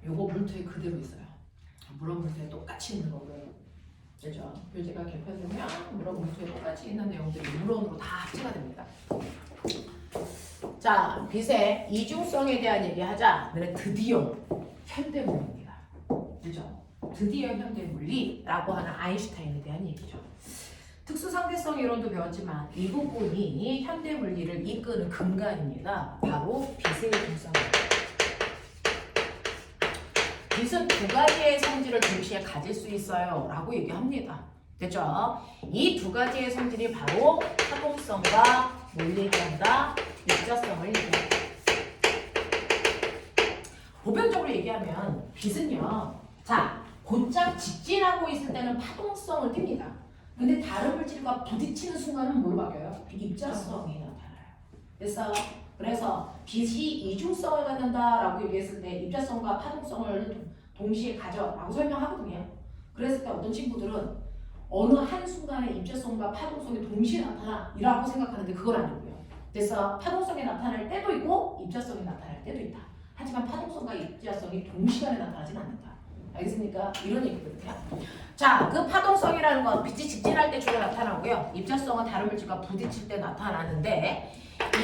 요거 물투에 그대로 있어요. 물어 물투에 똑같이 있는 거고요. 그죠? 교재가 개편되면 물어 물투에 똑같이 있는 내용들이 물어으로 다 합체가 됩니다. 자, 빛의 이중성에 대한 얘기하자. 네, 드디어 현대물리입니다. 그죠? 드디어 현대물리라고 하는 아인슈타인에 대한 얘기죠. 특수상대성 이론도 배웠지만 이 부분이 현대물리를 이끄는 근간입니다. 바로 빛의 이중성입니다. 빛은 두 가지의 성질을 동시에 가질 수 있어요 라고 얘기합니다. 됐죠? 이 두 가지의 성질이 바로 파동성과 뭘 얘기한다? 입자성을 얘기합니다. 보편적으로 얘기하면 빛은요, 자, 곧장 직진하고 있을 때는 파동성을 띱니다. 근데 다른 물질과 부딪히는 순간은 뭘 바뀌어요? 입자성이 나타나요. 그래서 빛이 이중성을 갖는다라고 얘기했을 때 입자성과 파동성을 동시에 가져라고 설명하거든요. 그랬을 때 어떤 친구들은 어느 한 순간에 입자성과 파동성이 동시에 나타나라고 생각하는데 그건 아니고요. 그래서 파동성이 나타날 때도 있고 입자성이 나타날 때도 있다. 하지만 파동성과 입자성이 동시간에 나타나진 않는다. 알겠습니까? 이런 얘기거든요. 자, 그 파동성이라는 건 빛이 직진할 때 주로 나타나고요. 입자성은 다른 물질과 부딪힐 때 나타나는데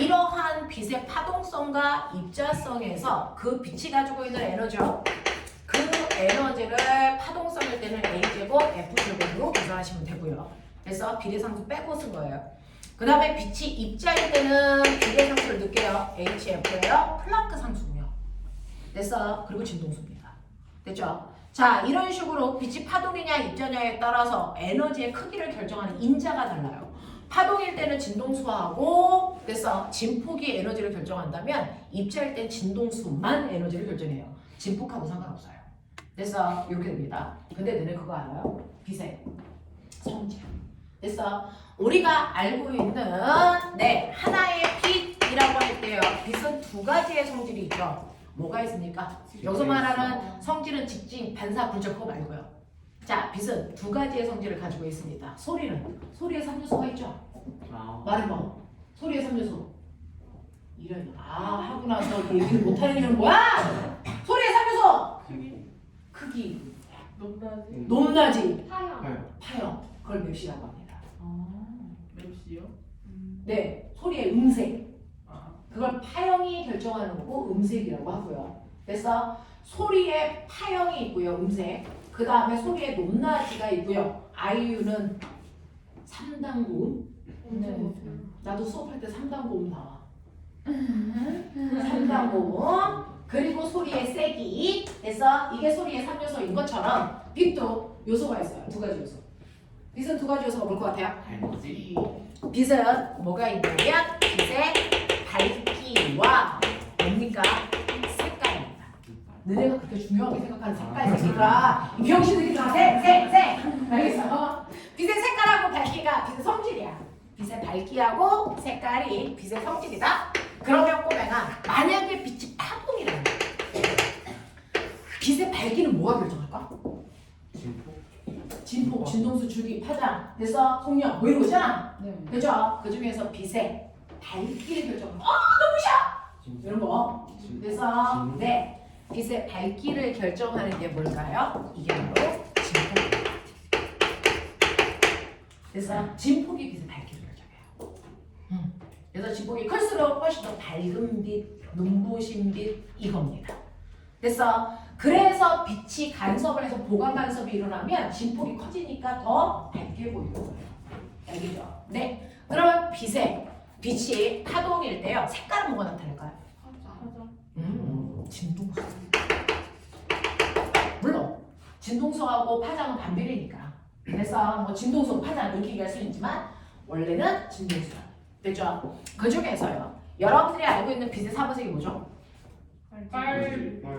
이러한 빛의 파동성과 입자성에서 그 빛이 가지고 있는 에너지요. 그 에너지를 파동성일 때는 A제곱 F제곱으로 계산하시면 되고요. 그래서 비례상수 빼고 쓴 거예요. 그 다음에 빛이 입자일 때는 비례상수를 넣을게요. HF예요. 플랑크 상수고요. 됐어. 그리고 진동수입니다. 됐죠? 자, 이런 식으로 빛이 파동이냐 입자냐에 따라서 에너지의 크기를 결정하는 인자가 달라요. 파동일 때는 진동수하고 그래서 진폭이 에너지를 결정한다면 입자일 땐 진동수만 에너지를 결정해요. 진폭하고 상관없어요. 그래서 이렇게 됩니다. 근데 너네 그거 알아요? 빛의 성질. 그래서 우리가 알고 있는 하나의 빛이라고 할 때요. 빛은 두 가지의 성질이 있죠. 뭐가 있습니까? 여기서 말하는 성질은 직진, 반사, 불적 그거 말고요. 자, 빛은 두 가지의 성질을 가지고 있습니다. 소리의 3요소가 있죠? 말해봐. 소리의 3요소. 이런 하고 나서 얘기를 못하는 이유는 뭐야? 소리의 3요소! 크기. 높낮이. 파형. 그걸 맵시라고 합니다. 맵시요? 네, 소리의 음색. 그걸 파형이 결정하는 거고 음색이라고 하고요. 그래서 소리의 파형이 있고요. 음색. 그 다음에 소리의 높낮이가 있고요. 아이유는 3단 고음. 나도 수업할 때 3단 고음 나와. 3단 고음. 그리고 소리의 세기. 그래서 이게 소리의 3요소인 것처럼 빛도 요소가 있어요. 두 가지 요소. 빛은 두 가지 요소가 뭘 것 같아요? 빛은 뭐가 있냐면 빛의 밝기와 뭡니까? 색깔입니다. 너네가 그렇게 중요하게 생각하는 색깔 새끼들아. 이 병신들이 다 색. 알겠어? 빛의 색깔하고 밝기가 빛의 성질이야. 빛의 밝기하고 색깔이 빛의 성질이다. 그러면 꼬맹아, 만약에 빛이 파동이라면 빛의 밝기는 뭐가 결정할까? 진폭, 진동수, 줄기, 파장. 그래서 속력 뭐 이런 거 있잖아. 그죠? 그 중에서 빛의 밝기를 결정하는 거. 너무 싫어! 이런 거. 그래서 빛의 밝기를 결정하는 게 뭘까요? 이게 바로 진폭입니다. 그래서 진폭이 빛의 밝기를 결정해요. 그래서 진폭이 클수록 훨씬 더 밝은 빛, 눈부신 빛 이겁니다. 그래서 빛이 간섭을 해서 보강 간섭이 일어나면 진폭이 커지니까 더 밝게 보이는 거예요. 알겠죠? 네. 그러면 빛이 파동일 때요. 색깔은 뭐가 나타날까요? 진동수. 물론 진동수하고 파장은 반비례니까. 그래서 뭐 진동수, 파장 이렇게 얘기할 수 있지만 원래는 진동수야. 됐죠? 그 중에서요. 여러분들이 알고 있는 빛의 사부색이 뭐죠?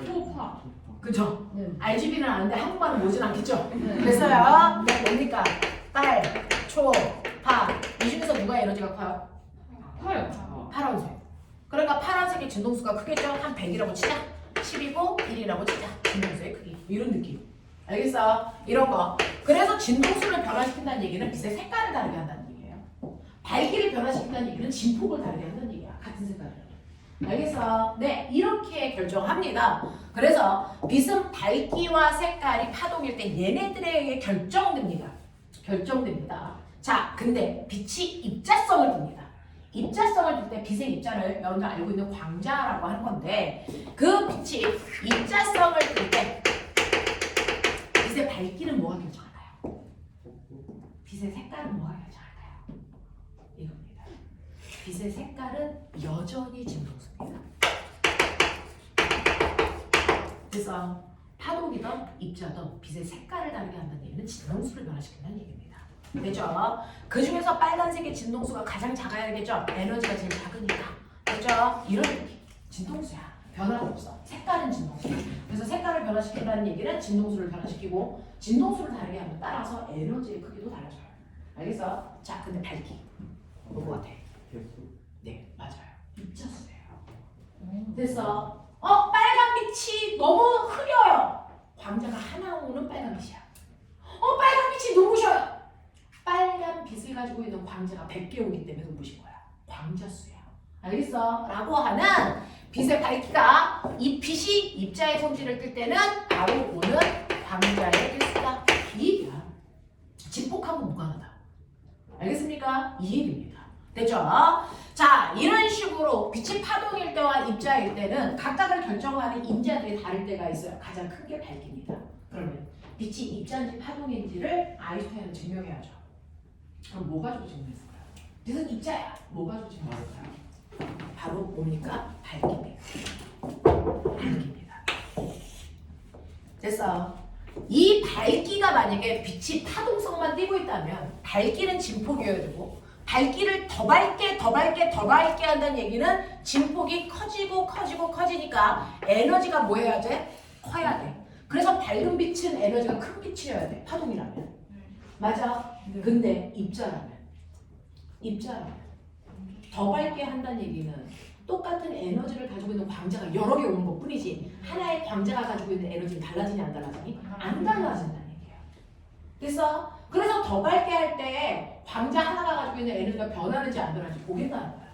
초파. 그죠? RGB는 아는데 한국말은 모진 않겠죠? 그래서요. 뭡니까? 빨, 초, 파. 이 중에서 누가 에너지가 커요? 파란색. 그러니까 파란색의 진동수가 크겠죠? 한 100이라고 치자. 10이고 1이라고 치자. 진동수의 크기. 이런 느낌. 알겠어? 이런 거. 그래서 진동수를 변화시킨다는 얘기는 빛의 색깔을 다르게 한다는 얘기예요. 밝기를 변화시킨다는 얘기는 진폭을 다르게 한다는 얘기야. 같은 색깔을. 알겠어? 네, 이렇게 결정합니다. 그래서 빛은 밝기와 색깔이 파동일 때 얘네들에 의해 결정됩니다. 결정됩니다. 자, 근데 빛이 입자성을 띱니다. 입자성을 띨 때 빛의 입자를 여러분들 알고 있는 광자라고 하는 건데 그 빛이 입자성을 띨 때 빛의 밝기는 뭐가 결정하나요? 빛의 색깔은 뭐가 결정할까요? 이겁니다. 빛의 색깔은 여전히 진동수입니다. 그래서 파동이든 입자든 빛의 색깔을 다르게 한다는 얘기는 진동수를 변화시킨다는 얘기입니다. 되죠? 그 중에서 빨간색의 진동수가 가장 작아야 되겠죠? 에너지가 제일 작으니까. 되죠? 이런 느낌. 진동수야. 변화가 없어. 색깔은 진동수. 그래서 색깔을 변화시킨다는 얘기는 진동수를 변화시키고 진동수를 다르게 하면 따라서 에너지의 크기도 달라져요. 알겠어? 자, 근데 밝기. 뭐 같아? 네, 맞아요. 입자수예요. 그래서 빨간 빛이 너무 흐려요. 광자가 하나 오는 빨간 빛이야. 빨간 빛이 눈부셔요. 빨간 빛을 가지고 있는 광자가 100개 오기 때문에 눈부신 거야. 광자수야. 알겠어? 라고 하는 빛의 밝기가 이 빛이 입자의 성질을 뜰 때는 바로 오는 광자의 일수다. 이 얘기야. 집폭하고 무관하다. 알겠습니까? 이 얘기입니다. 됐죠? 자, 이런 식으로 빛이 파동일 때와 입자일 때는 각각을 결정하는 인자들이 다를 때가 있어요. 가장 큰 게 밝기입니다. 그러면 빛이 입자인지 파동인지를 아인슈타인은 증명해야죠. 그럼 뭐 가지고 증명했을까요? 빛은 입자야. 뭐 가지고 증명했을까요? 바로 뭡니까? 밝기입니다. 밝기입니다. 됐어. 이 밝기가 만약에 빛이 파동성만 띠고 있다면 밝기는 진폭이어야 되고 밝기를 더 밝게 한다는 얘기는 진폭이 커지니까 에너지가 뭐 해야 돼? 커야 돼. 그래서 밝은 빛은 에너지가 큰 빛이어야 돼. 파동이라면. 맞아. 근데 입자라면 더 밝게 한다는 얘기는 똑같은 에너지를 가지고 있는 광자가 여러 개 오는 것 뿐이지 하나의 광자가 가지고 있는 에너지는 달라지니 안 달라지니? 안 달라진다는 얘기예요. 그래서 더 밝게 할 때 광자 하나가 가지고 있는 에너지가 변하는지 안 변하는지 보겠다는 거야.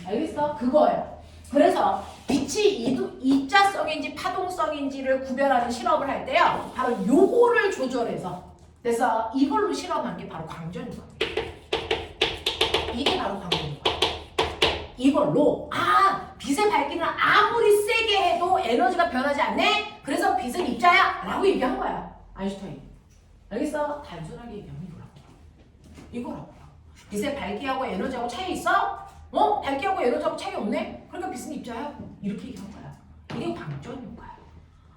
알겠어? 그거예요. 그래서 빛이 입자성인지 파동성인지를 구별하는 실험을 할 때요. 바로 요거를 조절해서 그래서 이걸로 실험한 게 바로 광전유광. 이게 바로 광전유광. 이걸로 빛의 밝기는 아무리 세게 해도 에너지가 변하지 않네? 그래서 빛은 입자야! 라고 얘기한 거야. 아인슈타인. 알겠어? 단순하게 얘기하면 이거라고요. 빛의 밝기하고 에너지하고 차이 있어? 밝기하고 에너지하고 차이 없네? 그러니까 빛은 입자야. 이렇게 얘기한 거야. 이게 광전유광이야.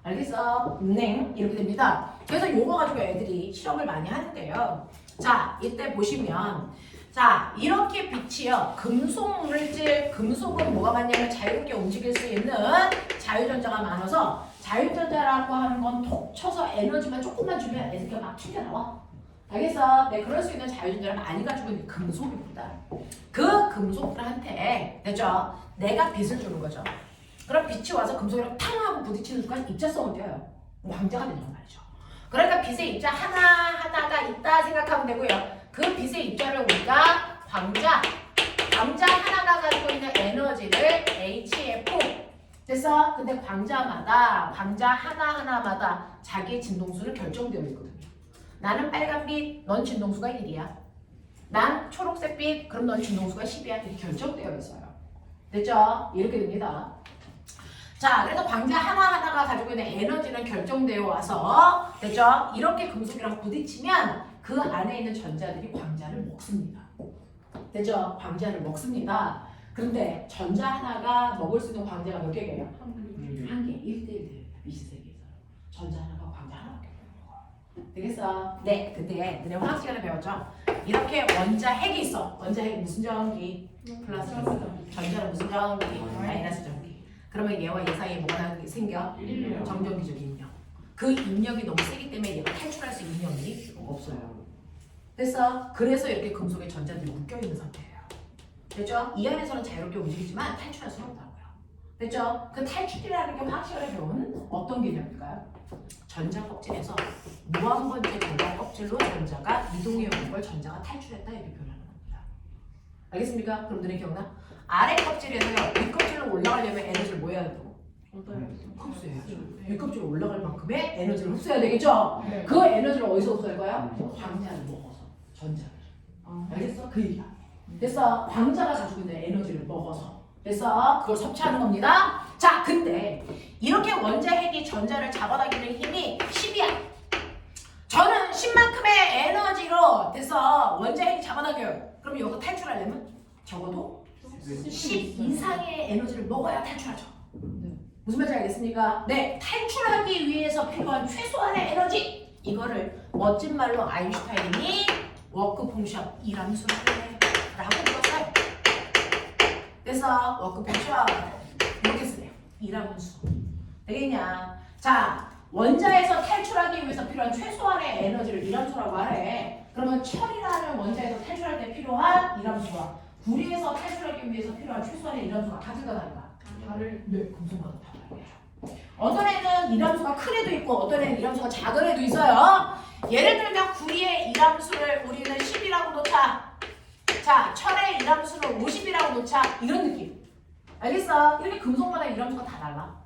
알겠어? 네, 이렇게 됩니다. 그래서 요거 가지고 애들이 실험을 많이 하는데요. 자, 이때 보시면 자, 이렇게 빛이요. 금속 물질, 금속은 뭐가 많냐면 자유롭게 움직일 수 있는 자유전자가 많아서 자유전자라고 하는 건 톡 쳐서 에너지만 조금만 주면 애들이 막 튕겨나와. 알겠어? 네, 그럴 수 있는 자유전자를 많이 가지고 있는 금속입니다. 그 금속들한테, 됐죠? 내가 빛을 주는 거죠. 그럼 빛이 와서 금속이랑 탕 하고 부딪히는 순간 입자성을 띄어요. 광자가 된단 말이죠. 그러니까 빛의 입자 하나하나가 있다 생각하면 되고요. 그 빛의 입자를 우리가 광자 하나가 가지고 있는 에너지를 HF 됐어? 근데 광자 하나하나마다 자기의 진동수는 결정되어 있거든요. 나는 빨간빛, 넌 진동수가 1이야. 난 초록색빛, 그럼 넌 진동수가 10이야. 이렇게 결정되어 있어요. 됐죠? 이렇게 됩니다. 자, 그래서 광자 하나하나가 가지고 있는 에너지는 결정되어 와서 됐죠? 이렇게 금속이랑 부딪히면 그 안에 있는 전자들이 광자를 먹습니다. 됐죠? 광자를 먹습니다. 그런데 전자 하나가 먹을 수 있는 광자가 몇 개예요? 한 개, 1대1 미시세계에서 전자 하나가 광자 하나밖에 없는 거야. 되겠어? 네, 그때 너네 화학 시간에 배웠죠? 이렇게 원자 핵이 있어. 원자 핵 무슨 전기? 플러스 전기. 전자는 무슨 전기? 마이너스 전기. 그러면 얘와 얘 사이에 뭐가 생겨? 정전기적 인력. 그 인력이 너무 세기 때문에 얘가 탈출할 수 있는 인력이 없어요. 됐어? 그래서 이렇게 금속의 전자들이 묶여있는 상태예요. 됐죠? 이 안에서는 자유롭게 움직이지만 탈출할 수는 없다고요. 됐죠? 그 탈출이라는 게 화학시간에 배우는 어떤 개념일까요? 전자 껍질에서 무한번째 전자 껍질로 전자가 이동해 오는 걸 전자가 탈출했다 이렇게 표현하는 겁니다. 알겠습니까? 그럼 너네 기억나? 아래 껍질에서요 윗껍질로 올라가려면 에너지를 뭐 해야 되고? 흡수해야죠. 윗껍질로 올라갈 만큼의 에너지를 흡수해야 되겠죠? 네. 그 에너지를 어디서 흡수할 거야? 광자를 먹어서 전자를. 알겠어? 그 얘기야. 됐어? 광자가 가지고 있는 에너지를 먹어서. 됐어? 그걸 섭취하는 겁니다. 자, 근데 이렇게 원자핵이 전자를 잡아당기는 힘이 10이야. 저는 10만큼의 에너지로 됐어. 원자핵이 잡아당겨요. 그럼 여기서 탈출하려면 적어도 10 이상의 에너지를 먹어야 탈출하죠. 무슨 말인지 알겠습니까? 네, 탈출하기 위해서 필요한 최소한의 에너지. 이거를 멋진 말로 아인슈타인이 워크 펑션 이람수를 라고 불렀어요. 그래서 워크 펑션 이렇게 쓰래요. 이람수. 되겠냐? 자, 원자에서 탈출하기 위해서 필요한 최소한의 에너지를 이람수라고 하래. 그러면 철이라는 원자에서 탈출할 때 필요한 이람수와 구리에서 탈출하기 위해서 필요한 최소한의 이람수가 같을까 다를까? 다를. 네, 금속마다 달라요. 어떤 애는 이람수가 큰 애도 있고 어떤 애는 이람수가 작은 애도 있어요. 예를 들면 구리의 이람수를 우리는 10이라고 놓자. 자, 철의 이람수를 50이라고 놓자. 이런 느낌. 알겠어? 이렇게 금속마다 이람수가 다 달라.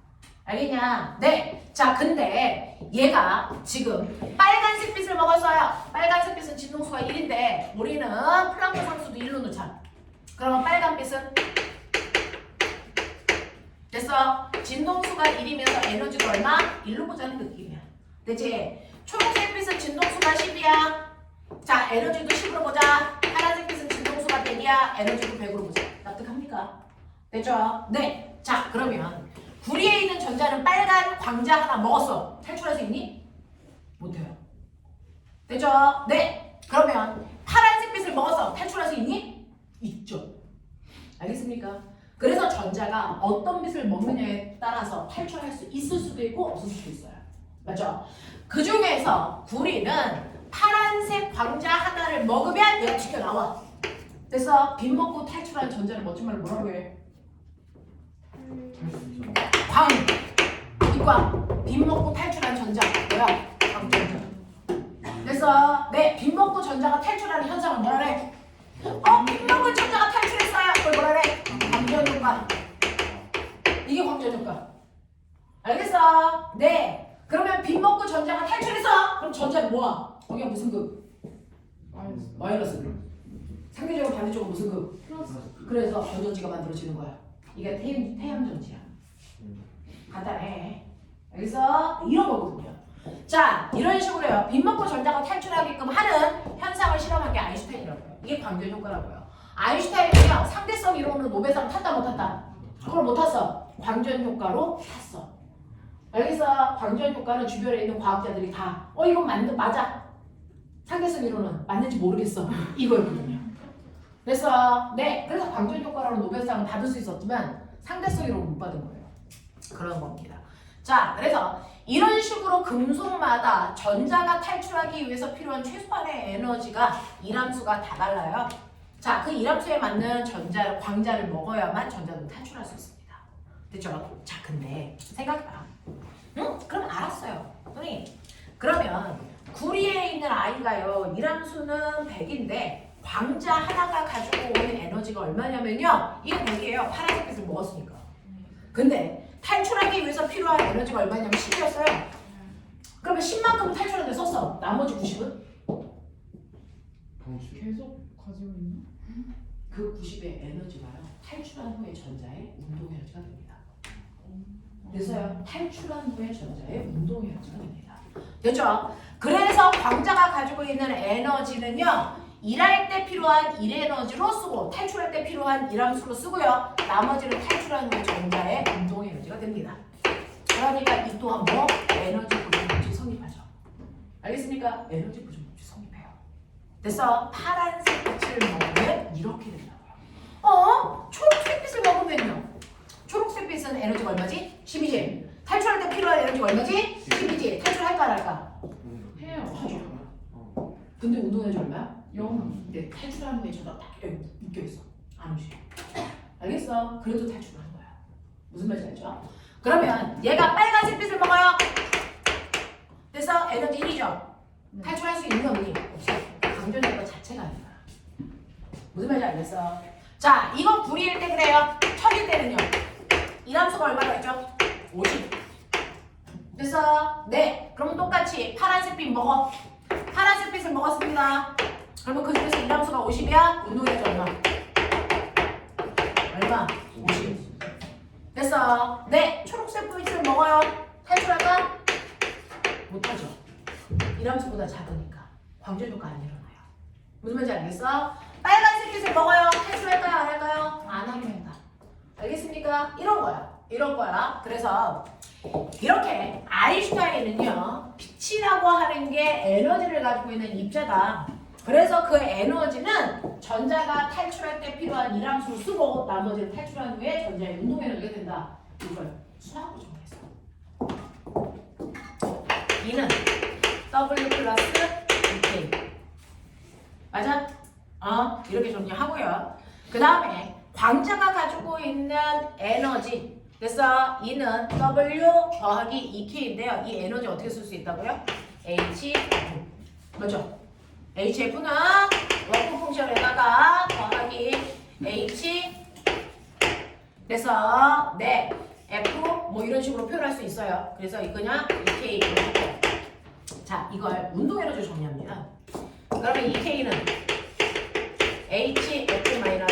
알겠냐? 네. 자, 근데 얘가 지금 빨간색 빛을 먹었어요. 빨간색 빛은 진동수가 1인데 우리는 플랑크 상수도 1로 놓자. 그러면 빨간 빛은 됐어? 진동수가 1이면서 에너지가 얼마? 1로 보자는 느낌이야. 됐지? 초록색 빛은 진동수가 10이야. 자, 에너지도 10으로 보자. 파란색 빛은 진동수가 100이야. 에너지도 100으로 보자. 납득합니까? 됐죠? 네. 자, 그러면 구리에 있는 전자는 빨간 광자 하나 먹었어. 탈출할 수 있니? 못해요. 됐죠? 네. 그러면 파란색 빛을 먹었어. 탈출할 수 있니? 있죠. 알겠습니까? 그래서 전자가 어떤 빛을 먹느냐에 따라서 탈출할 수 있을 수도 있고 없을 수도 있어요. 맞죠? 그 중에서 구리는 파란색 광자 하나를 먹으면 얘가 튀겨나와. 그래서 빛 먹고 탈출한 전자를 멋진 말로 뭐라고 해? 광. 빛광. 빛 먹고 탈출한 전자. 뭐야? 광전자. 그래서 네, 빛 먹고 전자가 탈출하는 현상을 뭐라 그래? 빛 먹은 전자가 탈출했어요. 그걸 뭐라 그래? 광전효과. 이게 광전효과. 알겠어? 네. 그러면 빛 먹고 전자가 탈출했어. 그럼 전자는 뭐야? 거기가 무슨 극? 마이너스 극. 상대적으로 반대쪽은 무슨 극? 그래서 전전지가 만들어지는 거야. 이게 태양전지야. 간단해. 여기서 이런 거거든요. 자, 이런 식으로요. 빛 먹고 전자가 탈출하게끔 하는 현상을 실험한 게 아인슈타인이라고요. 이게 광전 효과라고요. 아인슈타인은요, 상대성 이론으로 노벨상 탔다 못 탔다? 그걸 못 탔어. 광전 효과로 탔어. 알겠어? 광전 효과는 주변에 있는 과학자들이 다 이건 맞아. 상대성 이론은 맞는지 모르겠어. 이거였거든요. 그래서 네, 그래서 광전 효과라는 노벨상을 받을 수 있었지만 상대성 이론을 못 받은 거예요. 그런 겁니다. 자, 그래서 이런 식으로 금속마다 전자가 탈출하기 위해서 필요한 최소한의 에너지가 이람수가 다 달라요. 자, 그 이람수에 맞는 광자를 먹어야만 전자도 탈출할 수 있습니다. 됐죠? 자, 근데 생각해봐. 응? 그럼 알았어요. 그러면 구리에 있는 아이가요, 이람수는 100인데 광자 하나가 가지고 오는 에너지가 얼마냐면요, 이게 100이에요. 파란색 빛을 먹었으니까. 근데 탈출하기 위해서 필요한 에너지가 얼마냐면 10이었어요. 그러면 10만큼 탈출하는데 썼어. 나머지 90은? 계속 가지고 있나? 그 90의 에너지가요, 탈출한 후의 전자의 운동 에너지가 됩니다. 그래서요, 탈출한 후의 전자의 운동 에너지가 됩니다. 됐죠? 그래서 광자가 가지고 있는 에너지는요, 일할 때 필요한 일 에너지로 쓰고 탈출할 때 필요한 일함수로 쓰고요. 나머지는 탈출한 후 전자의 운동 에너지가 됩니다. 그러니까 이 또한 뭐? 에너지 보존법칙 성립하죠. 알겠습니까? 에너지 보존법칙 성립해요. 그래서 파란색 빛을 먹으면 이렇게 된다고요. 초록색 빛을 먹으면요. 초록색 빛은 에너지가 얼마지? 10이지. 탈출할 때 필요한 에너지가 얼마지? 10이지. 탈출할까 안 할까? 해요. 하죠. 근데 운동 에너지 얼마야? 0. 근데 탈출하는 게 저다 딱 묶여있어. 안 움직여. 알겠어? 그래도 탈출을 한 거야. 무슨 말인지 알죠? 그러면 얘가 빨간색 빛을 먹어요. 그래서 에너지 1이죠. 탈출할 수 있는 놈이 없어. 강전효과 자체가 아니야. 무슨 말인지 알겠어? 자, 이거 불이일 때 그래요. 철일 때는요. 이함수가 얼마나 있죠? 50. 됐어? 네. 그럼 똑같이 파란색 빛 먹어. 파란색 빛을 먹었습니다. 그러면 그 중에서 이함수가 50이야? 운동해야지 얼마? 얼마? 50. 됐어? 네. 초록색 빛을 먹어요. 탈출할까? 못하죠. 이함수보다 작으니까 광전 효과 안 일어나요. 무슨 말인지 알겠어? 빨간색 빛을 먹어요. 탈출할까요? 안 할까요? 안 하면 된다. 알겠습니까? 이런 거야. 이런 거야. 그래서 이렇게 아인슈타인은요, 빛이라고 하는 게 에너지를 가지고 있는 입자다. 그래서 그 에너지는 전자가 탈출할 때 필요한 이함수를 쓰고 나머지를 탈출한 후에 전자의 운동 에너지가 된다. 이걸 수학으로 정했어. E는 W 플러스 EK. 맞아? 이렇게 정리하고요. 그 다음에 광자가 가지고 있는 에너지. 그래서 E는 W 더하기 EK인데요. 이 에너지 어떻게 쓸 수 있다고요? HF. 맞죠? HF는 워크 펑션에다가 더하기 H. 그래서 네, F 뭐 이런 식으로 표현할 수 있어요. 그래서 그냥 EK. 자, 이걸 운동 에너지 정리합니다. 그러면 EK는 HF-W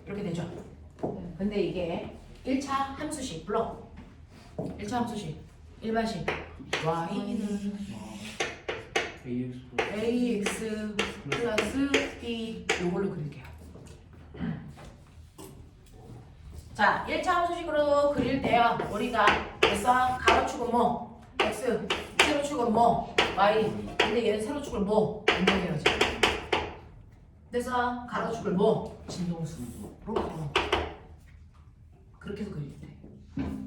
이렇게 되죠. 근데 이게 1차 함수식 블록 1차 함수식 일반식 Y는 AX 플러스 B 요걸로 그릴게요. 자, 1차 함수식으로 그릴 때요. 우리가 그래서 가로축은 뭐 X, 세로축은 뭐 Y. 근데 얘는 세로축을 뭐 운동에너지. 그래서 가로축을 뭐 진동수로 그렇게 해서 그리면 돼.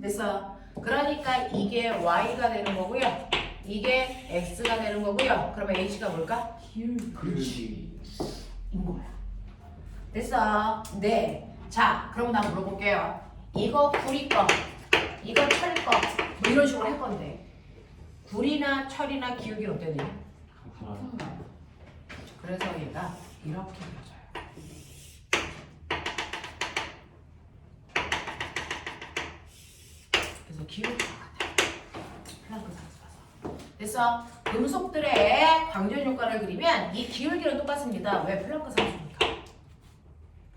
그래서 그러니까 이게 Y가 되는 거고요. 이게 X가 되는 거고요. 그러면 H가 뭘까? 기울기. 인 거야. 됐어. 네. 자, 그럼 나 물어볼게요. 이거 구리 거, 이거 철 거, 뭐 이런 식으로 할 건데 구리나 철이나 기울기는 어때야 돼요? 그래서 얘가 이렇게 그려져요. 그래서 기울기가 같아요. 플랑크 상수라서. 그래서 금속들의 광전 효과를 그리면 이 기울기는 똑같습니다. 왜? 플랑크 상수니까.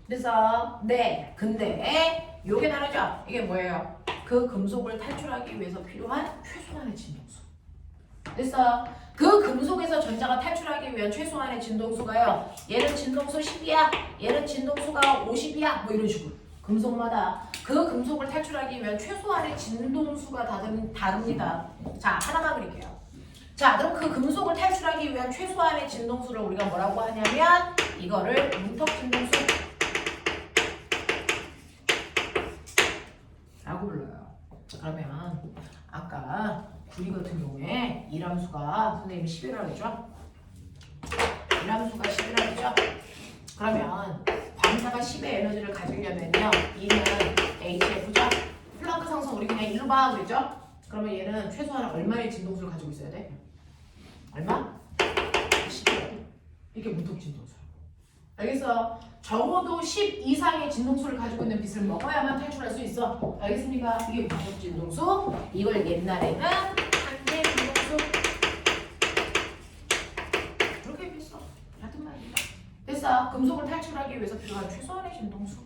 그래서 네, 근데 요게 다르죠? 이게 뭐예요? 그 금속을 탈출하기 위해서 필요한 최소한의 진동수. 그래서 그 금속에서 전자가 탈출하기 위한 최소한의 진동수가요. 얘는 진동수 10이야. 얘는 진동수가 50이야. 뭐 이런 식으로. 금속마다 그 금속을 탈출하기 위한 최소한의 진동수가 다릅니다. 자, 하나만 그릴게요. 자, 그럼 그 금속을 탈출하기 위한 최소한의 진동수를 우리가 뭐라고 하냐면 이거를 문턱 진동수 라고 불러요. 그러면 아까 구리 같은 경우에 이함수가 선생님이 10이라고 했죠? 이함수가 10이라고 했죠? 그러면 광자가 10의 에너지를 가지려면요. E는 HF죠? 플랑크 상승 우리 그냥 1로 봐 그랬죠? 그러면 얘는 최소한 얼마의 진동수를 가지고 있어야 돼? 얼마? 10이요. 이게 문턱 진동수. 알겠어? 적어도 10 이상의 진동수를 가지고 있는 빛을 먹어야만 탈출할 수 있어. 알겠습니까? 이게 문턱 진동수. 이걸 옛날에는 한계 진동수. 그렇게 얘기했어. 같은 말이야. 됐어. 금속을 탈출하기 위해서 필요한 최소한의 진동수.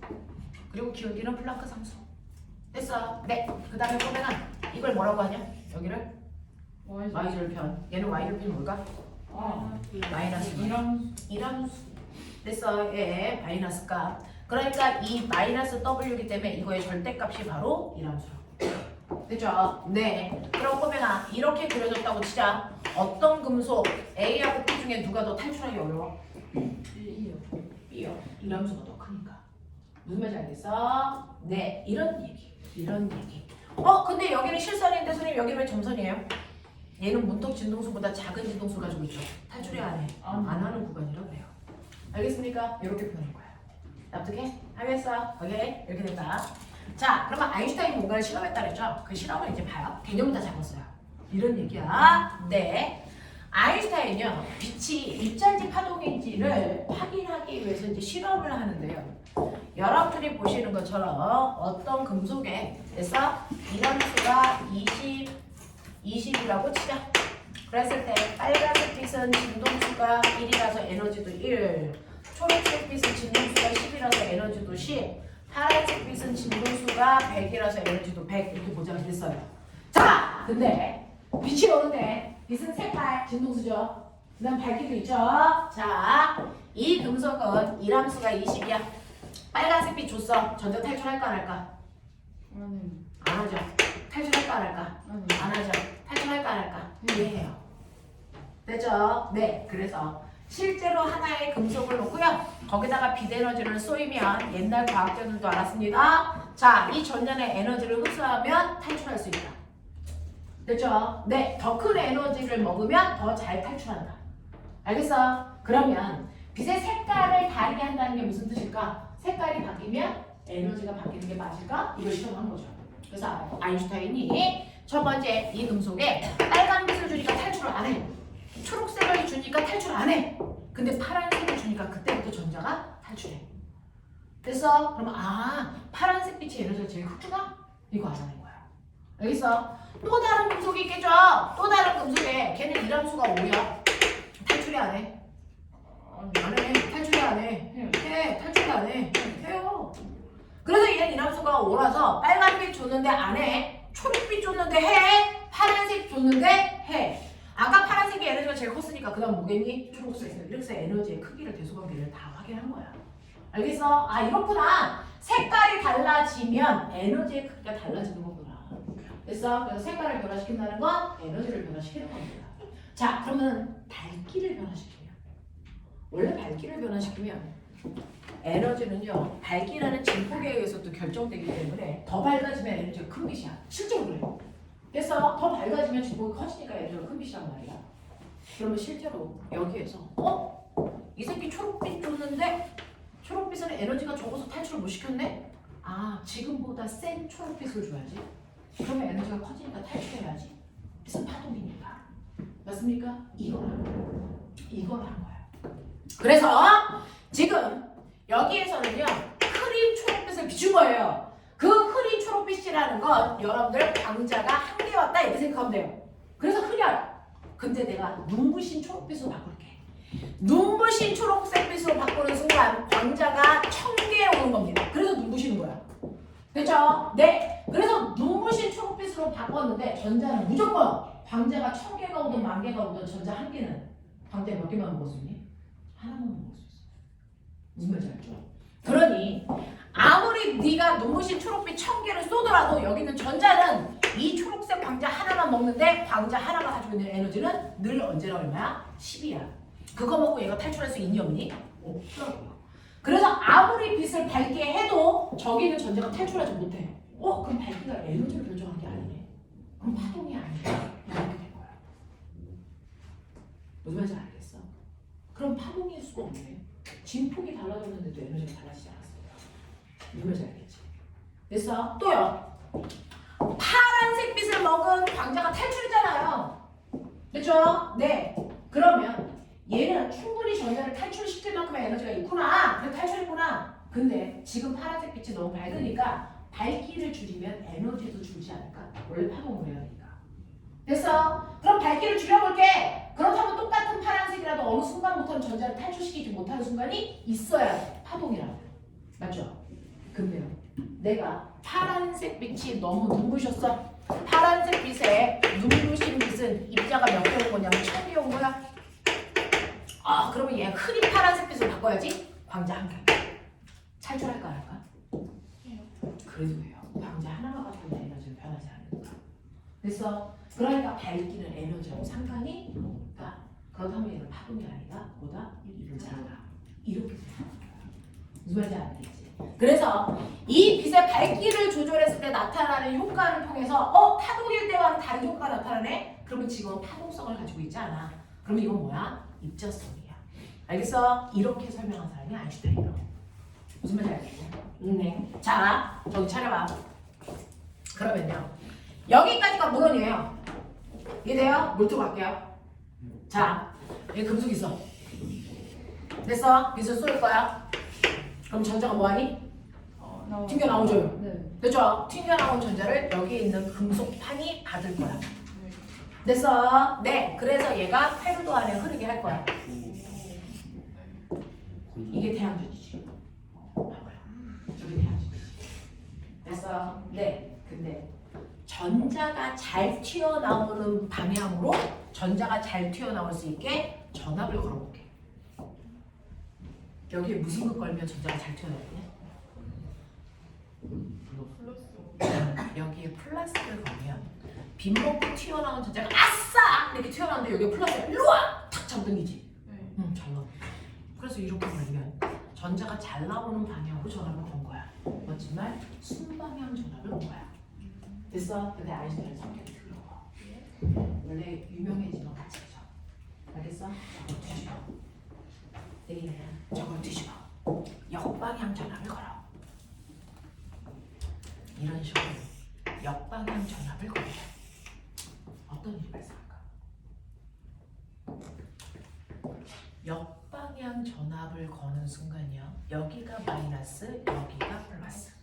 그리고 기울기는 플랑크 상수. 됐어. 네. 그 다음에 보면은 이걸 뭐라고 하냐? 여기를 Y절편. 얘는 Y절편이 뭘까? 마이너스 이함수. 됐어. 예, 마이너스 값. 그러니까 이 마이너스 W이기 때문에 이거의 절대값이 바로 이함수라고. 됐죠? 네. 그럼 꼬맹아 이렇게 그려졌다고 치자. 어떤 금속 A하고 B 중에 누가 더 탈출하기 어려워? B요. 이함수가 더 크니까. 무슨 말인지 알겠어? 네. 이런 얘기. 이런 얘기. 근데 여기는 실선인데 선생님 여기 왜 점선이에요? 얘는 문턱 진동수보다 작은 진동수 가지고 있죠. 탈출이 안 해. 안 하는 구간이라고 해요. 알겠습니까? 이렇게 표현한 거야. 납득해? 알겠어? 오케이? 이렇게 된다. 자, 그러면 아인슈타인이 뭔가를 실험했다 그랬죠? 그 실험을 이제 봐요. 개념을 다 잡았어요. 이런 얘기야. 네. 아인슈타인은요, 빛이 입자인지 파동인지를 확인하기 위해서 이제 실험을 하는데요. 여러분들이 보시는 것처럼 어떤 금속에 그래서 이함수가 20이라고 치자. 그랬을 때 빨간색 빛은 진동수가 1이라서 에너지도 1, 초록색 빛은 진동수가 10이라서 에너지도 10, 파란색 빛은 진동수가 100이라서 에너지도 100 이렇게 보자고 됐어요. 자, 근데 빛이 오는데 빛은 색깔 진동수죠. 그 다음 밝기도 있죠. 자, 이 금속은 일함수가 20이야. 빨간색 빛 줬어. 전자 탈출할까 안 할까? 안 안 하죠. 탈출할까 안 할까? 해요. 안 하죠. 탈출할까 안 할까? 이해해요. 됐죠? 네. 그래서 실제로 하나의 금속을 놓고요. 거기다가 빛 에너지를 쏘이면 옛날 과학자들도 알았습니다. 자, 이 전면의 에너지를 흡수하면 탈출할 수 있다. 됐죠? 네. 더 큰 에너지를 먹으면 더 잘 탈출한다. 알겠어? 그러면 빛의 색깔을 다르게 한다는 게 무슨 뜻일까? 색깔이 바뀌면 에너지가 바뀌는 게 맞을까? 이걸 실험한 거죠. 그래서 아인슈타인이 첫 번째 이 금속에 빨간 빛을 주니까 탈출을 안 해. 초록색을 주니까 탈출 안 해. 근데 파란색을 주니까 그때부터 전자가 탈출해. 그래서 그러면 파란색 빛의 에너지가 제일 크구나? 이거 알아낸 거야. 알겠어? 또 다른 금속이 있겠죠? 또 다른 금속에 걔는 일함수가 5야. 탈출이 안 해. 안 해. 탈출이 안 해. 해. 탈출이 안 해. 해요. 그래서 얘는 일함수가 5라서 빨간빛 줬는데 안 해. 초록빛 줬는데 해. 파란색 줬는데 해. 아까 파란색의 에너지가 제일 컸으니까 그 다음 뭐겠니? 초록색. 이렇게 해서 에너지의 크기를 대소관계를 다 확인한 거야. 알겠어? 이렇구나. 색깔이 달라지면 에너지의 크기가 달라지는 거구나. 됐어? 그래서 색깔을 변화시킨다는 건 에너지를 변화시키는 겁니다. 자, 그러면 밝기를 변화시키면 원래 밝기를 변화시키면 에너지는요, 밝기라는 진폭에 의해서도 결정되기 때문에 더 밝아지면 에너지가 큰 빛이야. 실제로 그래. 그래서 더 밝아지면 진폭이 커지니까 에너지가 큰 빛이란 말이야. 그러면 실제로 여기에서 이 새끼 초록빛 줬는데 초록빛은 에너지가 적어서 탈출을 못 시켰네? 지금보다 센 초록빛을 줘야지. 그러면 에너지가 커지니까 탈출해야지. 빛은 파동이니까. 맞습니까? 이걸 한 거야. 그래서 지금 여기에서는요, 흐린 초록빛을 비춘 거예요. 그 흐린 초록빛이라는 건 여러분들 광자가 한 개 왔다 이렇게 생각하면 돼요. 그래서 흐려요. 근데 내가 눈부신 초록빛으로 바꿀게. 눈부신 초록색빛으로 바꾸는 순간 광자가 1000개 오는 겁니다. 그래서 눈부시는 거야. 됐죠? 네. 그래서 눈부신 초록빛으로 바꿨는데 전자는 무조건 광자가 1000개가 오든 10,000개가 오든 전자 한 개는 광자 몇 개만 먹을 수 있니? 하나만 먹을 수 있어. 무슨 말인지 알죠? 그러니 아무리 네가 눈부신 초록빛 1000개를 쏘더라도 여기는 전자는 이 초록색 광자 하나만 먹는데 광자 하나가 가지고 있는 에너지는 늘 언제나 얼마야? 10이야. 그거 먹고 얘가 탈출할 수 있니 없니? 없더라고요. 그래서 아무리 빛을 밝게 해도 저기는 전자가 탈출하지 못해. 그럼 밝기가 에너지를 결정하는 게 아니네. 그럼 파동이 아니야. 이렇게 된 거야. 무슨 말인지 알겠어? 그럼 파동일 수가 없네. 진폭이 달라졌는데도 에너지가 달라지지 않았어요. 무슨 말인지 알겠지? 됐어? 또요. 파란색 빛을 먹은 광자가 탈출했잖아요. 그렇죠? 네. 그러면 얘는 충분히 전자를 탈출시킬 만큼의 에너지가 있구나. 그래서 탈출했구나. 근데 지금 파란색 빛이 너무 밝으니까 밝기를 줄이면 에너지도 줄지 않을까? 원래 파동을 해야 되니까. 됐어? 그럼 밝기를 줄여볼게. 그렇다면 똑같은 파란색이라도 어느 순간부터는 전자를 탈출시키지 못하는 순간이 있어야 돼. 파동이라고. 맞죠? 근데요, 내가 파란색 빛이 너무 눈부셨어. 파란색 빛에 눈부신 빛은 입자가 몇 개 온 거냐면 1000개 온 거야. 그러면 얘 흐린 파란색 빛으로 바꿔야지. 광자 한 개. 탈출할까 안 할까? 그래도 해요. 광자 하나만 가지고 있는 에너지는 변하지 않으니까. 됐어? 그러니까 밝기는 에너지하고 상관이 없다. 그렇다면 얘는 파동이 아니다. 보다 일자다. 이렇게 생각합니다. 무슨 말인지 알겠지? 그래서 이 빛의 밝기를 조절했을 때 나타나는 효과를 통해서 파동일 때와는 다른 효과가 나타나네? 그러면 지금 파동성을 가지고 있지 않아. 그러면 이건 뭐야? 입자성이야. 알겠어? 이렇게 설명한 사람이 아인슈타인이야. 무슨 말인지 알겠지? 네. 자, 저기 차려봐. 그러면요, 여기까지가 물론이에요. 이해돼요? 물투 갈게요. 자, 여기 금속 있어. 됐어? 빛을 쏠 거야. 그럼 전자가 뭐하니? 나와. 튕겨 나오죠. 네. 됐죠? 튕겨 나온 전자를 여기 있는 금속판이 받을 거야. 네. 됐어? 네. 그래서 얘가 페루도 안에 흐르게 할 거야. 이게 태양전이지. 저게 태양전이지. 됐어? 네. 근데 전자가 잘 튀어나오는 방향으로 전자가 잘 튀어나올 수 있게 전압을 걸어볼게. 여기에 무슨 거 걸면 전자가 잘 튀어나오냐? 여기에 플러스를 걸면 빗먹고 튀어나온 전자가 아싸! 이렇게 튀어나오는데 여기에 플러스가 일로 와! 탁 잡당기지? 네. 응, 잘 나와. 그래서 이렇게 걸면 전자가 잘 나오는 방향으로 전압을 건 거야. 맞지만 순방향 전압을 건 거야. 됐어? 근데 아인슈타인 성격이 더러워. 원래 유명해지면 같이 해줘. 알겠어? 저걸 뒤집어. 내일은 저걸 뒤집어. 역방향 전압을 걸어. 이런 식으로 역방향 전압을 걸면 어떤 일이 발생할까? 역방향 전압을 거는 순간이요. 여기가 마이너스, 여기가 플러스.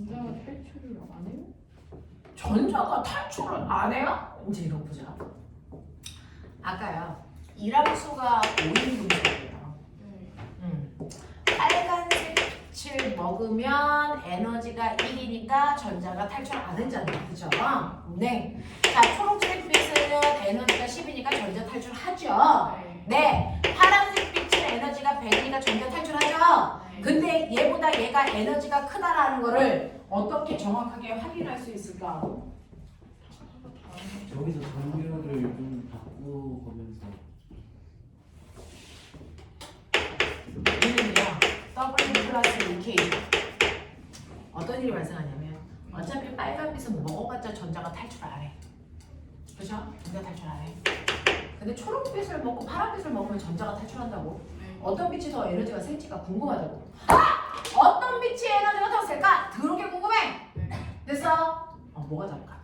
전자가 탈출을 안 해요? 전자가 탈출을 안 해요? 이제 이러고 보자. 아까요. 이람수가 5인 분석이에요. 네. 빨간색 빛을 먹으면 에너지가 1이니까 전자가 탈출 안 했잖아요. 그죠? 네. 자, 초록색 빛은 에너지가 10이니까 전자 탈출하죠. 네. 파란색 빛은 에너지가 100이니까 전자 탈출하죠. 네. 근데 얘보다 얘가 에너지가 크다라는 거를 어떻게 정확하게 확인할 수 있을까? 여기서 전류를 좀 바꾸면서 얘는요. W 플러스 EK 어떤 일이 발생하냐면 어차피 빨간빛은 먹어봤자 전자가 탈출 안 해. 그죠? 전자 탈출 안 해. 근데 초록빛을 먹고 파란빛을 먹으면 전자가 탈출한다고. 어떤 빛이 더 에너지가 셀지가 궁금하다고. 어떤 빛이 에너지가 더 셀까? 더럽게 궁금해. 됐어? 뭐가 다를까?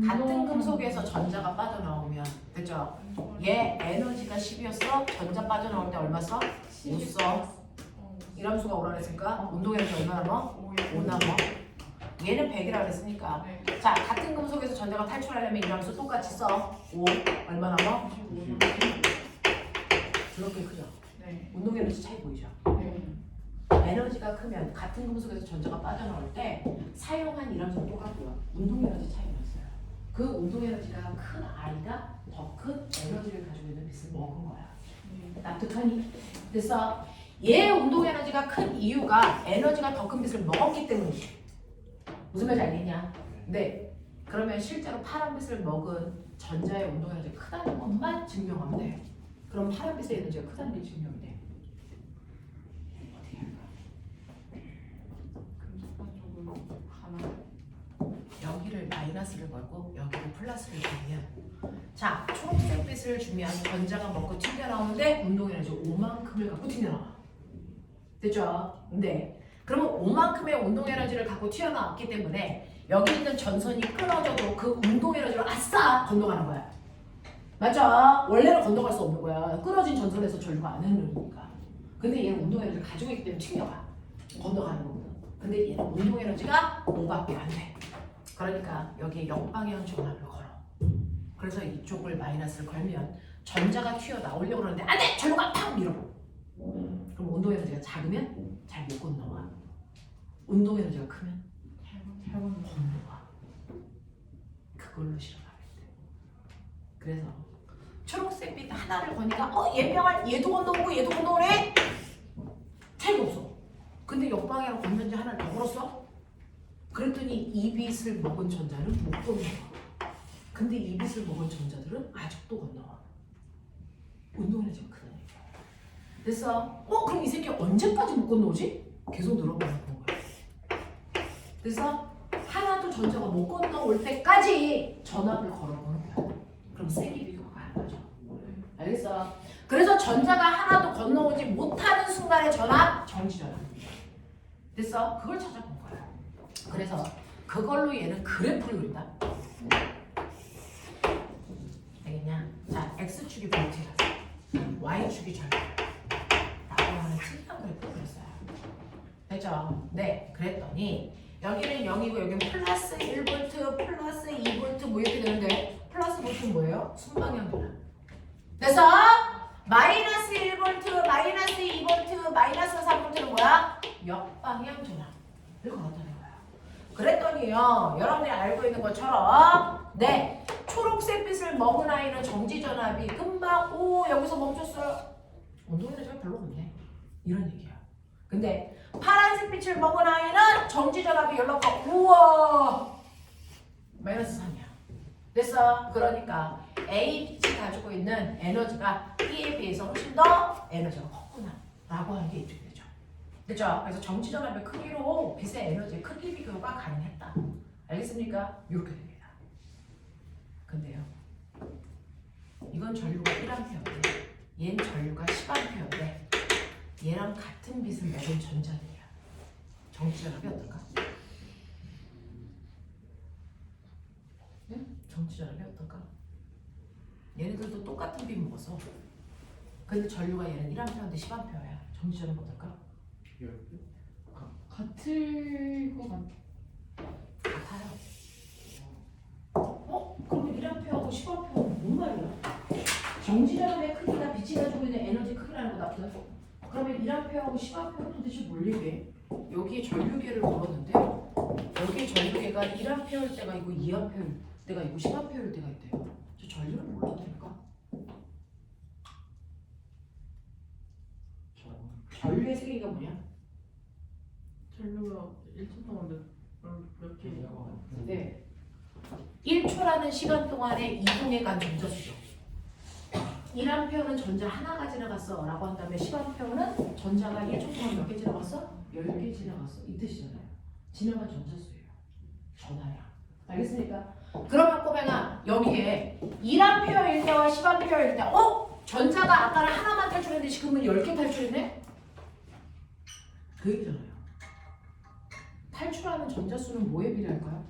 같은 금속에서 전자가 빠져나오면 됐죠? 얘 에너지가 10이었어. 전자 빠져나올 때 얼마 써? 5 써. 이람수가 오라 그랬으니까 운동 에너지 얼마 남아? 5 남아. 얘는 100이라 그랬으니까. 자, 같은 금속에서 전자가 탈출하려면 이람수 똑같이 써. 5 얼마 남아? 그렇게 크죠? 네. 운동 에너지 차이 보이죠? 네. 에너지가 크면 같은 금속에서 전자가 빠져나올 때 사용한 이람수는 똑같고요. 운동 에너지 차이가 있어요. 그 운동 에너지가 큰 아이가 더 큰 에너지를 가지고 있는 빛을 먹은 거야. 납득하니? 그래서 얘 운동 에너지가 큰 이유가 에너지가 더 큰 빛을 먹었기 때문이지. 무슨 말인지 알겠냐? 네. 그러면 실제로 파란빛을 먹은 전자의 운동 에너지가 크다는 것만 증명하면 돼요. 그럼 파란빛의 에너지가 크다는 게 증명이 돼. 어떻게 할까? 금속관 쪽으로 가나요? 여기를 마이너스를 걸고 여기를 플러스를 걸면 자, 초록색 빛을 주면 전자가 먹고 튕겨나오는데 운동 에너지 5만큼을 갖고 튕겨나와. 됐죠? 근데 그러면 5만큼의 운동 에너지를 갖고 튀어나왔기 때문에 여기 있는 전선이 끊어져도 그 운동 에너지로 아싸! 건너가는 거야. 맞죠? 원래는 건너갈 수 없는 거야. 끊어진 전선에서 전류가 안 흐르니까. 근데 얘는 운동 에너지를 가지고 있기 때문에 튕겨가. 건너가는 거거든. 근데 얘는 운동 에너지가 5밖에 안 돼. 그러니까 여기에 역방향 전압을 걸어. 그래서 이쪽을 마이너스를 걸면 전자가 튀어나오려고 그러는데 안 돼! 전류가 팍 밀어. 그럼 운동 에너지가 작으면 잘 못 건너와. 운동 에너지가 크면 잘 건너와. 그걸로 실험하면 돼. 그래서 초록색 빛 하나를 거니까 얘명할 얘도 건너오고 얘도 건너오네? 차이가 없어. 근데 역방향으로 건전지 하나를 더 걸었어? 그랬더니 이 빛을 먹은 전자는 못 건너와. 근데 이 빛을 먹은 전자들은 아직도 건너와. 운동 에너지가 크다니까. 그래서 그럼 이 새끼 언제까지 못 건너오지? 계속 늘어나는 거야. 그래서 하나도 전자가 못 건너올 때까지 전압을 걸어보는 거야. 그럼 세기 비교가 안 나죠. 알겠어? 그래서 전자가 하나도 건너오지 못하는 순간의 전압, 정지전압. 됐어? 그걸 찾아본 거야. 그래서 그걸로 얘는 그래프를 그린다. X축이 볼트야. Y축이 전류. 라고 하는 칠판 그래프를 그렸어요. 됐죠? 네, 그랬더니 여기는 0이고 여기는 플러스 1V, 플러스 2V 뭐 이렇게 되는데 플러스 볼트는 뭐예요? 순방향 변화. 그래서 마이너스 1V, 마이너스 2V, 마이너스 3V는 뭐야? 역방향 전환을 걸었다는 거야. 그랬더니요, 여러분들이 알고 있는 것처럼 네, 초록색 빛을 먹은 아이는 정지 전압이 금방 여기서 멈췄어요. 운동에너지가 별로 없네. 이런 얘기야. 근데 파란색 빛을 먹은 아이는 정지 전압이 연락가 우와 마이너스 3이야. 됐어? 그러니까 A 빛이 가지고 있는 에너지가 B에 비해서 훨씬 더 에너지가 컸구나 라고 하는 게 입증이 되죠. 그죠? 그래서 정지 전압의 크기로 빛의 에너지의 크기 비교가 가능했다. 알겠습니까? 이렇게 됩니다. 근데요, 이건 전류가 1A인데 얘는 전류가 10A인데 얘랑 같은 빛을 먹은 전자들이야. 정지 전압이 어떨까? 응? 정지 전압이 어떨까? 얘네들도 똑같은 빛 먹었어. 근데 전류가 얘는 1A인데 10A야. 정지 전압 어떨까? 같을 것 같아. 같아요. 그러면 1A하고 10A는 뭔 말이야? 정지 전압의 크기가 빛이 가지고 있는 에너지 크기라는 거 나쁘다. 그러면 1A하고 10A는 도대체 뭘 얘기해? 여기에 전류계를 걸었는데 여기에 전류계가 1A일 때가 있고 2A일 때가 있고 10A일 때가 있대요. 저 전류는 몰라도니까. 전류의 세계가 뭐냐? 전류가 1초 동안 몇 개? 네. 1초라는 시간 동안에 이동해 간 전자수죠. 1A는 전자 하나가 지나갔어 라고 한다면 10A는 전자가 1초 동안 몇 개 지나갔어? 10개 지나갔어. 이 뜻이잖아요. 지나간 전자수예요. 전하야. 알겠습니까? 그러면 꼬맹아 여기에 1A일 때와 10A일 때 전자가 아까는 하나만 탈출했는데 지금은 10개 탈출했네? 그 얘기잖아요. 탈출하는 전자수는 뭐에 비례할까요?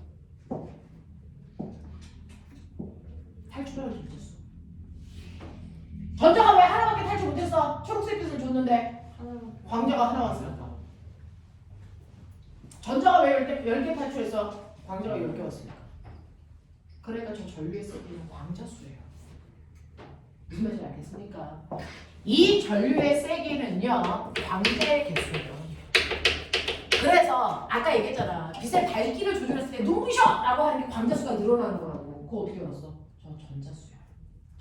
탈출하는 전자수. 전자가 왜 하나밖에 탈출 못했어? 초록색 빛을 줬는데 광자가 하나 왔으니까. 전자가 왜 10개 탈출했어? 광자가 10개 왔으니까. 그러니까 저 전류의 세기는 광자수예요. 무슨 말인지 알겠습니까? 이 전류의 세기는요 광자의 개수예요. 그래서 아까 얘기했잖아. 빛의 밝기를 조절했을 때 눈부셔! 라고 하는 게 광자수가 늘어나는 거라고. 그거 어떻게 알았어? 저 전자수야.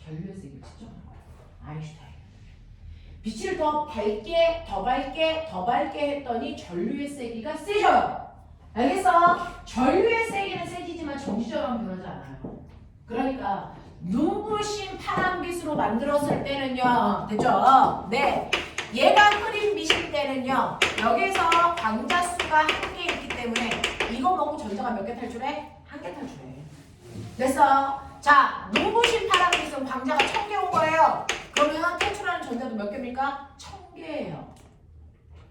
전류의 세기를 측정하는 거야. 아인슈타인. 빛을 더 밝게 했더니 전류의 세기가 세져요. 알겠어? 전류의 세기는 세지지만 정지전압은 변하지 않아요. 그러니까 눈부신 파란빛으로 만들었을 때는요. 됐죠? 네. 얘가 흐린 빛일 때는요. 여기서 광자수가 한 개 있기 때문에 이거 먹고 전자가 몇 개 탈출해? 한 개 탈출해. 됐어? 자, 눈부신 파란빛은 광자가 1000개 온 거예요. 그러면 탈출하는 전자도 몇 개입니까? 1000개예요.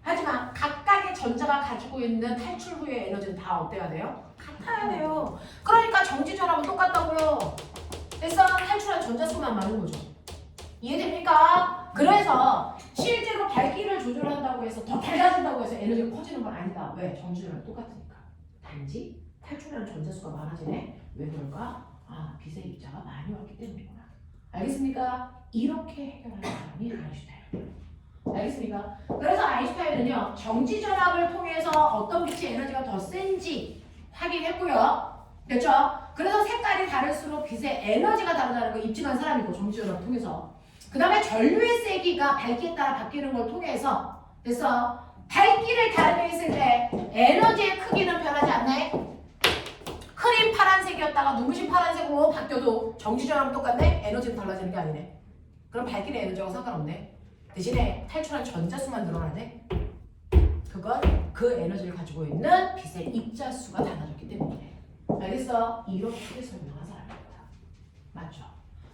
하지만 각각의 전자가 가지고 있는 탈출 후의 에너지는 다 어때야 돼요? 같아야 돼요. 그러니까 정지전압은 똑같다고요. 됐어? 탈출한 전자수만 많은 거죠. 이해됩니까? 그래서 실제로 밝기를 조절한다고 해서 더 밝아진다고 해서 에너지가 커지는 건 아니다. 왜? 정지전압이 똑같으니까. 단지 탈출하는 전자수가 많아지네. 왜 그럴까? 빛의 입자가 많이 왔기 때문이구나. 알겠습니까? 이렇게 해결하는 사람이 아인슈타인. 알겠습니까? 그래서 아인슈타인은요 정지전압을 통해서 어떤 빛의 에너지가 더 센지 확인했고요. 됐죠? 그래서 색깔이 다를수록 빛의 에너지가 다르다는 걸 입증한 사람이고 정지전압을 통해서 그 다음에 전류의 세기가 밝기에 따라 바뀌는 걸 통해서 됐어? 밝기를 다르게 했을 때 에너지의 크기는 변하지 않네? 흐린 파란색이었다가 눈부신 파란색으로 바뀌어도 정지전압은 똑같네? 에너지는 달라지는 게 아니네. 그럼 밝기는 에너지하고 상관없네. 대신에 탈출한 전자수만 늘어나네? 그건 그 에너지를 가지고 있는 빛의 입자수가 달라졌기 때문이네. 알겠어? 이렇게 설명한 사람입니다. 맞죠?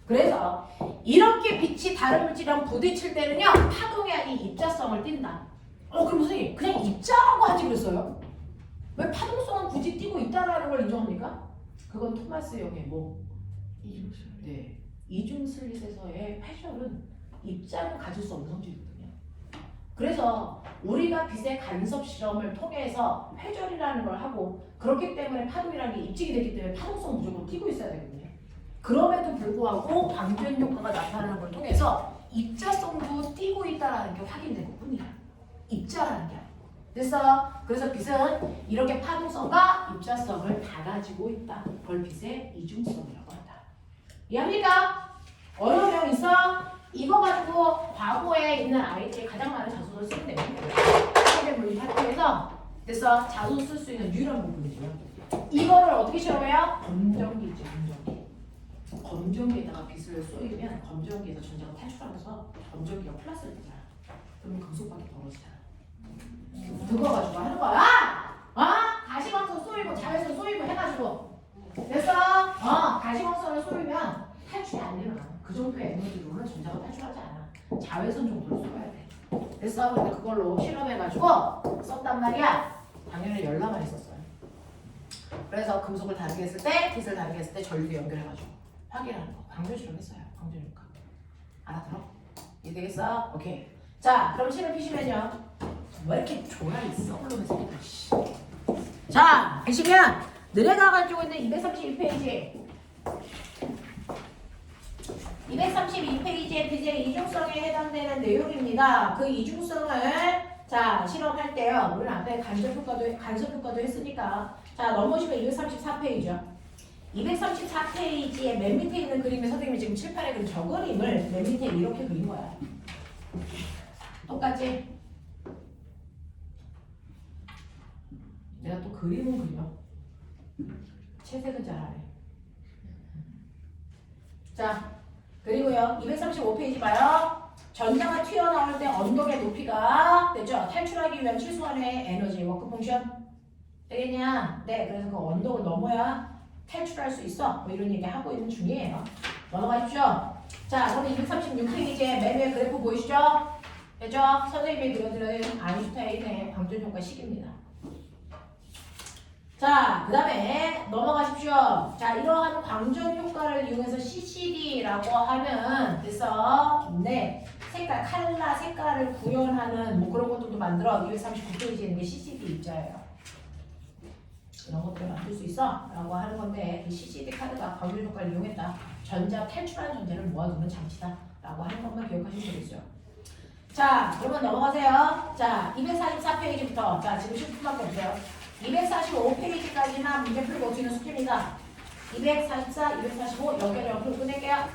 그래서 이렇게 빛이 다른 물질이랑 부딪힐 때는요 파동이 아닌 입자성을 띈다. 그럼 선생님 그냥 입자라고 하지 그랬어요? 왜 파동성은 굳이 띄고 있다라는 걸 인정합니까? 그건 토마스 영의 뭐? 네. 이중 슬릿에서의 회절은 입자를 가질 수 없는 성질이거든요. 그래서 우리가 빛의 간섭 실험을 통해서 회절이라는 걸 하고 그렇기 때문에 파동이라는 게 입증이 되기 때문에 파동성 무조건 띄고 있어야 되거든요. 그럼에도 불구하고 방전 효과가 나타나는 걸 통해서 입자성도 띄고 있다는 게 확인된 것뿐이야. 입자라는 게. 그래서 빛은 이렇게 파동성과 입자성을 다 가지고 있다. 그걸 빛의 이중성이라고 한다. 이해합니까? 어려운 명 있어? 이거 가지고 과거에 있는 아이들이 가장 많은 자소서를 쓰는 내용이에요. 세계 물리 파트에서 그래서 자소서 쓸 수 있는 유일한 부분이죠. 이거를 어떻게 실험해요? 검정기죠, 검정기. 검정기에다가 빛을 쏘이면 검정기에서 전자가 탈출하면서 검정기가 플러스를 되잖아. 그러면 금속밖에 벌어지잖아. 그거 가지고 하는 거야. 가시광선 쏘이고 자외선 쏘이고 해가지고 됐어? 가시광선을 쏘이면 탈출이 안 일어나. 그 정도의 에너지로는 전자가 탈출하지 않아. 자외선 정도로 쏘아야 돼. 됐어? 근데 그걸로 실험해가지고 썼단 말이야. 당연히 열나만 있었어요. 그래서 금속을 다르게 했을 때, 빛을 다르게 했을 때 전류도 연결해가지고 확인하는 거. 방전 실험했어요. 방전 효과. 알아들어? 이해되겠어? 오케이. 자, 그럼 실험 피시면요. 왜 이렇게 졸아 있어? 그러면 새끼들. 자, 보시면 너네가 가지고 있는 232페이지. 232페이지의 빛의 이중성에 해당되는 내용입니다. 그 이중성을 자 실험할 때요. 우리는 앞에 간접 효과도 했으니까 자 넘어오시면 234페이지요. 234페이지의 맨 밑에 있는 그림을 선생님이 지금 칠판에 그린 저 그림을 맨 밑에 이렇게 그린 거야. 똑같지? 내가 또 그림은 그려. 채색은 잘 안 해. 자, 그리고요. 235페이지 봐요. 전자가 튀어나올 때 언덕의 높이가 됐죠? 탈출하기 위한 최소한의 에너지 워크 펑션 되겠냐? 네, 그래서 그 언덕을 넘어야 탈출할 수 있어. 뭐 이런 얘기 하고 있는 중이에요. 넘어가십시오. 자, 그러면 236페이지에 맨 위에 그래프 보이시죠? 됐죠? 선생님이 그려드린 아인슈타인의 방전 효과 식입니다. 자, 그 다음에 넘어가십시오. 자, 이러한 광전 효과를 이용해서 CCD라고 하는 그래서 네 색깔, 칼라 색깔을 구현하는 뭐 그런 것들도 만들어 239페이지에 있는 게 CCD 입자예요. 이런 것들을 만들 수 있어 라고 하는 건데 이 CCD 카드가 광전 효과를 이용했다. 전자 탈출하는 전자를 모아두는 장치다 라고 하는 것만 기억하시면 되겠죠. 자, 그러면 넘어가세요. 자, 244페이지부터 자 지금 10분밖에 없어요. 245페이지까지만 문제 풀고 뒤는 숙제입니다. 244, 245 연결 옆으로 끝낼게요.